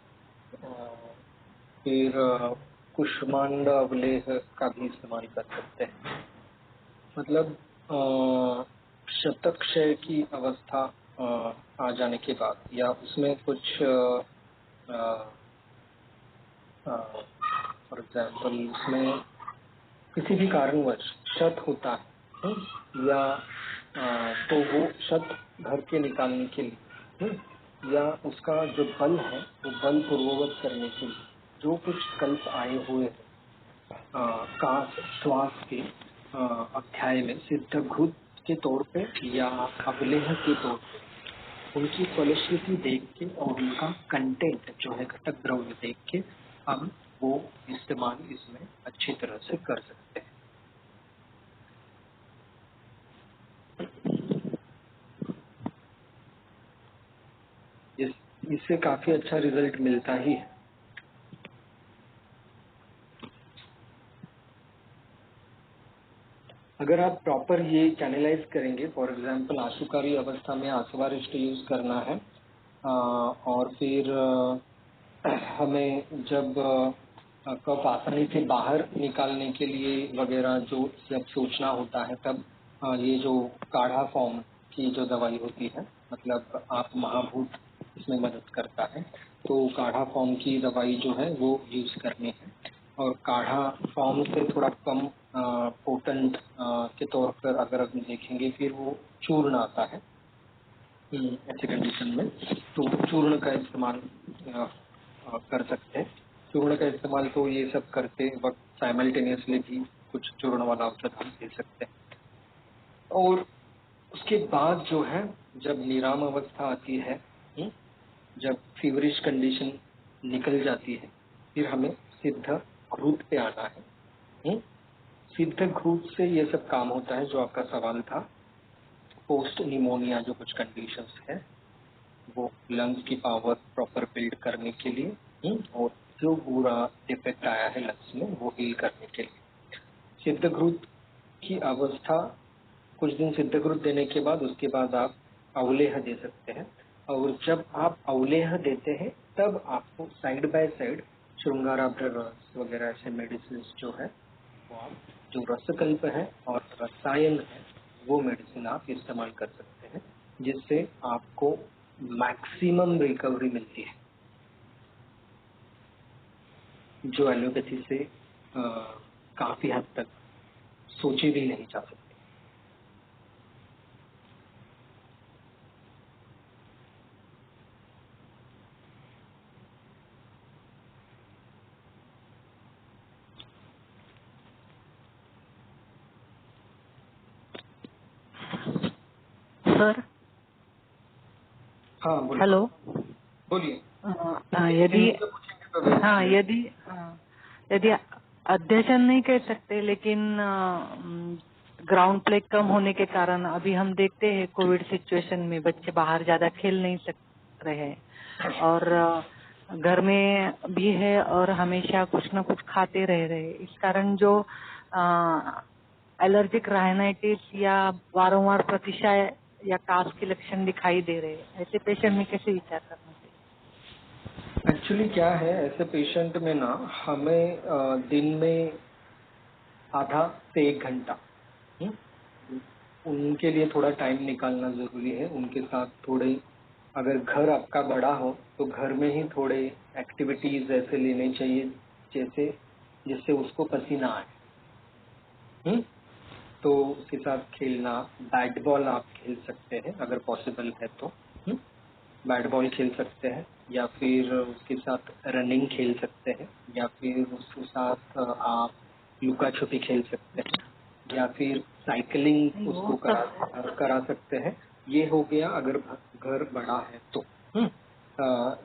कुष्मांड अवलेह का भी इस्तेमाल कर सकते हैं। मतलब शतक्षय की अवस्था आ जाने के बाद, या उसमें कुछ फॉर एग्जाम्पल उसमें किसी भी कारणवश शत होता है, या तो वो शत भर के निकालने के लिए, या उसका जो बल है वो बल पूर्ववत करने के लिए जो कुछ कल्प आए हुए का श्वास के अध्याय में सिद्धभूत के तौर पे या अवलेह के तौर पे उनकी फलश्रुति देख के और उनका कंटेंट जो है घटक द्रव्य देख के हम वो इस्तेमाल इसमें अच्छी तरह से कर सकते हैं। इससे काफी अच्छा रिजल्ट मिलता ही है। अगर आप प्रॉपर ये कैनलाइज करेंगे, फॉर एग्जांपल आशुकारी अवस्था में आसवारिष्ट यूज करना है, और फिर हमें जब कफ आसानी से बाहर निकालने के लिए वगैरह जो जब सोचना होता है, तब ये जो काढ़ा फॉर्म की जो दवाई होती है, मतलब आप महाभूत इसमें मदद करता है, तो काढ़ा फॉर्म की दवाई जो है वो यूज करनी है। और काढ़ा फॉर्म से थोड़ा कम पोटेंट के तौर पर अगर हम देखेंगे, फिर वो चूर्ण आता है ऐसे कंडीशन में, तो चूर्ण का इस्तेमाल कर सकते हैं। चूर्ण का इस्तेमाल तो ये सब करते वक्त साइमल्टेनियसली भी कुछ चूर्ण वाला औषध हम दे सकते हैं। और उसके बाद जो है, जब निराम अवस्था आती है, जब फीवरिश कंडीशन निकल जाती है, फिर हमें सिद्ध घृत पे आना है। सिद्ध घृत से ये सब काम होता है जो आपका सवाल था, पोस्ट निमोनिया जो कुछ कंडीशंस है, वो लंग्स की पावर प्रॉपर बिल्ड करने के लिए, और जो पूरा डिफेक्ट आया है लंग्स में वो हील करने के लिए। सिद्धघृत की अवस्था, कुछ दिन सिद्धघृत देने के बाद उसके बाद आप अवलेह दे सकते हैं। और जब आप अवलेह देते हैं तब आपको साइड बाय साइड श्रृंगाराभ्र रस वगैरह ऐसे मेडिसिन जो है वो आप, जो रसकल्प है और रसायन है, वो मेडिसिन आप इस्तेमाल कर सकते हैं, जिससे आपको मैक्सिमम रिकवरी मिलती है, जो एलोपैथी से काफी हद तक सोचे भी नहीं जा सकते। सर, हाँ बोलिए। हेलो। बोलिए। यदि हाँ, यदि यदि अध्ययन नहीं कह सकते, लेकिन ग्राउंड प्ले कम होने के कारण अभी हम देखते हैं कोविड सिचुएशन में बच्चे बाहर ज्यादा खेल नहीं सक रहे हैं, और घर में भी है और हमेशा कुछ न कुछ खाते रह रहे, इस कारण जो एलर्जिक राइनाइटिस या वारंवार प्रतिशय या कास के लक्षण दिखाई दे रहे हैं, ऐसे पेशेंट में कैसे विचार करना चाहिए? एक्चुअली क्या है, ऐसे पेशेंट में ना हमें दिन में आधा से 1 घंटा उनके लिए थोड़ा टाइम निकालना जरूरी है। उनके साथ थोड़े, अगर घर आपका बड़ा हो तो घर में ही थोड़े एक्टिविटीज ऐसे लेने चाहिए जैसे जिससे उसको पसीना आए। तो उसके साथ खेलना, बैट बॉल आप खेल सकते हैं अगर पॉसिबल है तो। बैट बॉल खेल सकते हैं, या फिर उसके साथ रनिंग खेल सकते हैं, या फिर उसके साथ आप लुका छुपी खेल सकते हैं, या फिर साइकिलिंग उसको करा सकते हैं। ये हो गया अगर घर बड़ा है तो।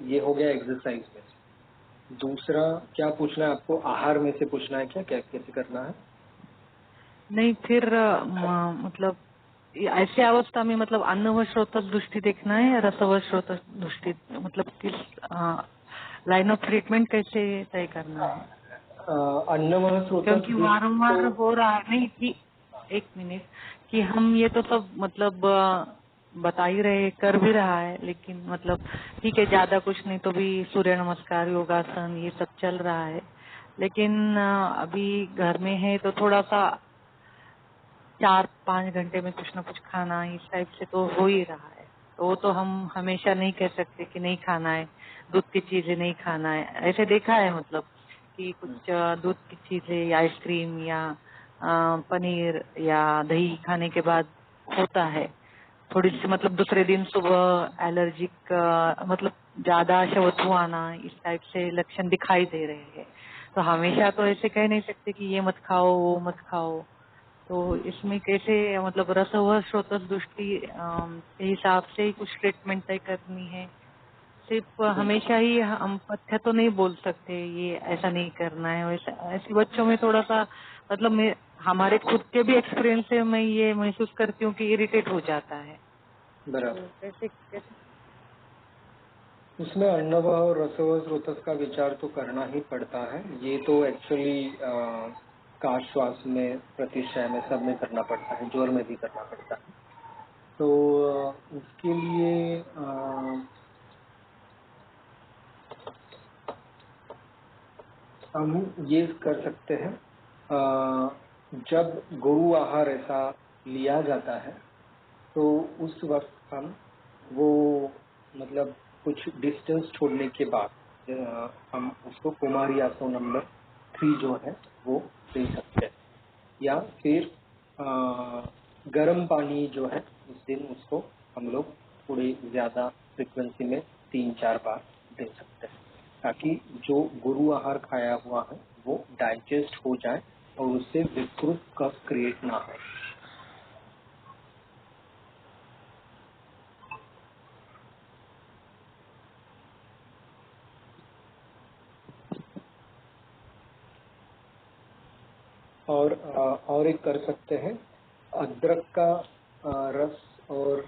ये हो गया एक्सरसाइज में से। दूसरा क्या पूछना है आपको, आहार में से पूछना है क्या, क्या कैसे करना है? नहीं, फिर मतलब ऐसी अवस्था में मतलब अन्न व स्रोत दृष्टि देखना है या रस व स्रोत दृष्टि, मतलब किस लाइन ऑफ ट्रीटमेंट कैसे तय करना है? अन्न व स्रोत, क्योंकि वारंवार हो रहा है। नहीं, ठीक, एक मिनट, कि हम ये तो सब मतलब बता ही रहे, कर भी रहा है, लेकिन मतलब ठीक है, ज्यादा कुछ नहीं तो भी सूर्य नमस्कार, योगासन, ये सब चल रहा है, लेकिन अभी घर में है तो थोड़ा सा 4-5 घंटे में कुछ न कुछ खाना, इस टाइप से तो हो ही रहा है। तो वो तो हम हमेशा नहीं कह सकते कि नहीं खाना है, दूध की चीजें नहीं खाना है। ऐसे देखा है मतलब कि कुछ दूध की चीजें या आइसक्रीम या पनीर या दही खाने के बाद होता है थोड़ी सी, मतलब दूसरे दिन सुबह एलर्जिक, मतलब ज्यादा शवथु आना, इस टाइप से लक्षण दिखाई दे रहे हैं। तो हमेशा तो ऐसे कह नहीं सकते कि ये मत खाओ वो मत खाओ। तो इसमें कैसे मतलब रस व स्रोत दृष्टि के हिसाब से ही कुछ ट्रीटमेंट तय करनी है। सिर्फ हमेशा ही हम पथ्य तो नहीं बोल सकते ये ऐसा नहीं करना है वैसा। ऐसे बच्चों में थोड़ा सा मतलब हमारे खुद के भी एक्सपीरियंस से मैं ये महसूस करती हूँ कि इरिटेट हो जाता है। बराबर। तो कैसे कैसे उसमें अन्नव और रसव स्रोतस का विचार तो करना ही पड़ता है। ये तो एक्चुअली काश श्वास में, प्रतिशय में, सब में करना पड़ता है, ज्वर में भी करना पड़ता है। तो उसके लिए हम ये कर सकते हैं, जब गुरु आहार ऐसा लिया जाता है तो उस वक्त हम वो मतलब कुछ डिस्टेंस छोड़ने के बाद हम उसको कुमारी आसो नंबर 3 जो है वो दे सकते हैं, या फिर गर्म पानी जो है उस दिन उसको हम लोग थोड़ी ज्यादा फ्रिक्वेंसी में 3-4 बार दे सकते हैं, ताकि जो गुरु आहार खाया हुआ है वो डाइजेस्ट हो जाए और उससे विकृत कफ क्रिएट ना हो। और एक कर सकते हैं, अदरक का रस और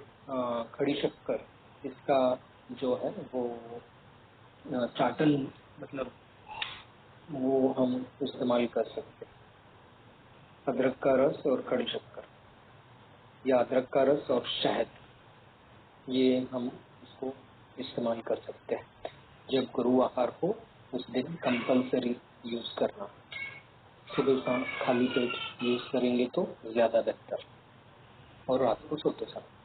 खड़ी शक्कर, इसका जो है वो चाटन, मतलब वो हम इस्तेमाल कर सकते हैं। अदरक का रस और खड़ी शक्कर, या अदरक का रस और शहद, ये हम इसको इस्तेमाल कर सकते हैं। जब गुरु आहार हो उस दिन कंपल्सरी यूज करना, सुबह शाम खाली पेट यूज करेंगे तो ज्यादा बेहतर, और रात को सोते समय।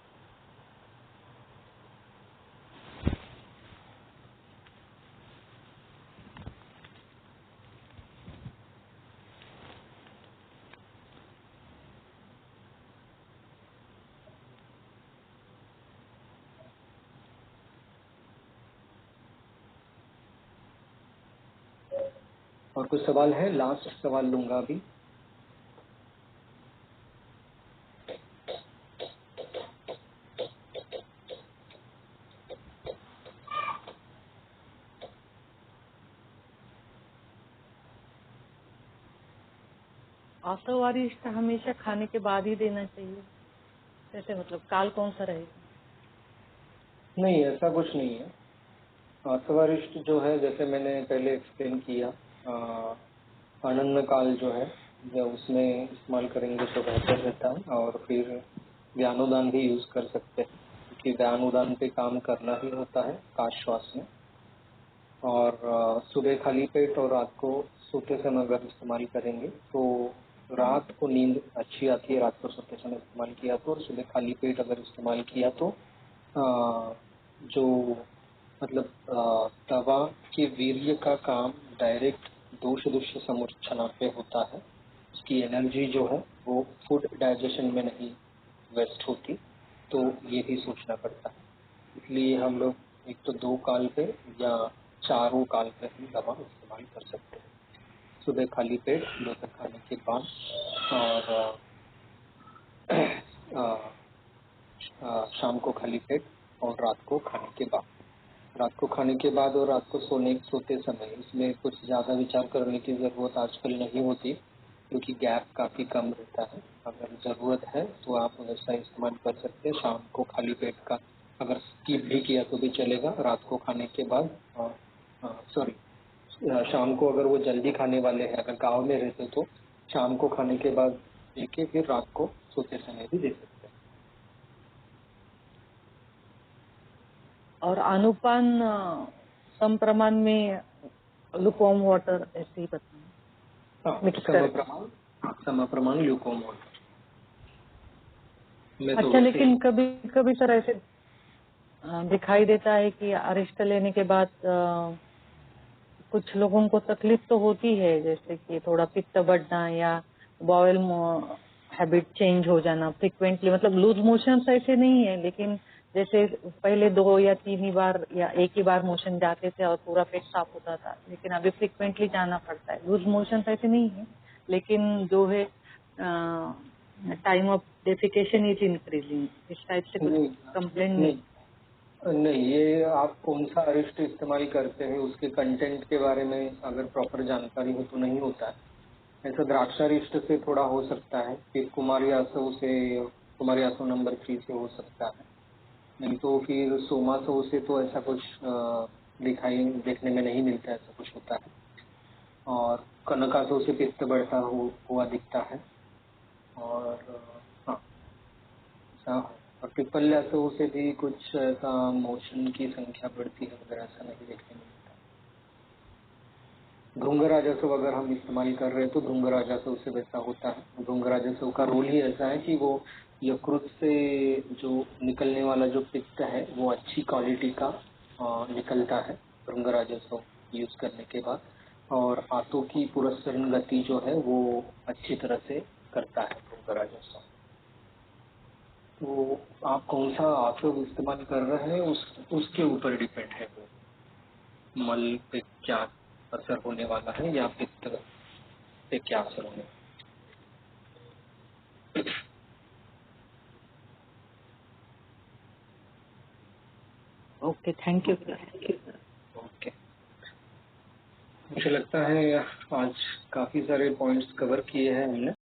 और कुछ सवाल है? लास्ट सवाल लूंगा अभी। आसवारिष्ट हमेशा खाने के बाद ही देना चाहिए, जैसे मतलब काल कौन सा रहेगा? नहीं, ऐसा कुछ नहीं है। आसवारिष्ट जो है, जैसे मैंने पहले एक्सप्लेन किया, अनन्न काल जो है, जब उसमें इस्तेमाल करेंगे तो बेहतर रहता है। और फिर ज्ञानोदान भी यूज कर सकते हैं, क्योंकि ज्ञानोदान पे काम करना ही होता है काश श्वास में। और सुबह खाली पेट और रात को सोते समय अगर इस्तेमाल करेंगे तो रात को नींद अच्छी आती है, रात को सोते समय इस्तेमाल किया तो। और सुबह खाली पेट अगर इस्तेमाल किया तो जो मतलब दवा के वीर्य का काम डायरेक्ट दोष दुष्य समुच्चना पे होता है, उसकी एनर्जी जो है वो फूड डाइजेशन में नहीं वेस्ट होती, तो ये भी सोचना पड़ता है। इसलिए हम लोग एक तो 2 काल पे या चारों काल पे हम दवा इस्तेमाल कर सकते हैं, सुबह खाली पेट, दोपहर खाने के बाद, और शाम को खाली पेट, और रात को खाने के बाद। रात को खाने के बाद और रात को सोते समय इसमें कुछ ज्यादा विचार करने की जरूरत आजकल नहीं होती, क्योंकि गैप काफी कम रहता है। अगर जरूरत है तो आप वैसा इस्तेमाल कर सकते हैं। शाम को खाली पेट का अगर स्किप भी किया तो भी चलेगा, रात को खाने के बाद, सॉरी, शाम को अगर वो जल्दी खाने वाले हैं, अगर गाँव में रहते तो शाम को खाने के बाद लेके फिर रात को सोते समय भी दे सकते हैं। और अनुपान सम प्रमाण में लुकवार्म वाटर ऐसे ही बताना, मिक्स कर। सम प्रमाण ल्यूकोम वाटर। अच्छा, लेकिन कभी कभी सर ऐसे दिखाई देता है कि अरिष्ट लेने के बाद कुछ लोगों को तकलीफ तो होती है, जैसे कि थोड़ा पित्त बढ़ना या बॉयल हैबिट चेंज हो जाना फ्रिक्वेंटली, मतलब लूज मोशन ऐसे नहीं है, लेकिन जैसे पहले 2 या 3 ही बार या एक ही बार मोशन जाते थे और पूरा पेट साफ होता था, लेकिन अभी फ्रिक्वेंटली जाना पड़ता है। लूज मोशन ऐसे नहीं है, लेकिन जो है time of defecation is increasing, इस टाइप से कुछ कंप्लेंट नहीं। नहीं, ये आप कौन सा अरिष्ट इस्तेमाल करते हैं उसके कंटेंट के बारे में अगर प्रॉपर जानकारी हो तो नहीं होता है। ऐसा द्राक्षारिष्ट से थोड़ा हो सकता है, फिर कुमारी आसो नंबर 3 से हो सकता है, नहीं तो फिर सोमासो से तो ऐसा कुछ देखने में नहीं मिलता, ऐसा कुछ होता है। और कनकासो से पित्त बढ़ता हुआ दिखता है। और हाँ, ऐसा है। और पिपल्यासो से भी कुछ ऐसा मोशन की संख्या बढ़ती है वगैरह, ऐसा नहीं देखने में मिलता। भृंगराजस्व अगर हम इस्तेमाल कर रहे हैं तो भृंगराजस्व से वैसा होता है। भृंगराजस्व का रोल ही ऐसा है कि वो यकृत से जो निकलने वाला जो पित्त है वो अच्छी क्वालिटी का निकलता है भृंगराजस्व यूज करने के बाद, और आंतों की पुरस्चरण गति जो है वो अच्छी तरह से करता है भृंगराजस्व। तो आप कौन सा आंसू इस्तेमाल कर रहे हैं उसके ऊपर डिपेंड है वो, मल पे क्या असर होने वाला है या पित्त पे क्या असर होने वाला ओके, थैंक यू सर। है। ओके, मुझे लगता है आज काफी सारे पॉइंट्स कवर किए हैं हमने।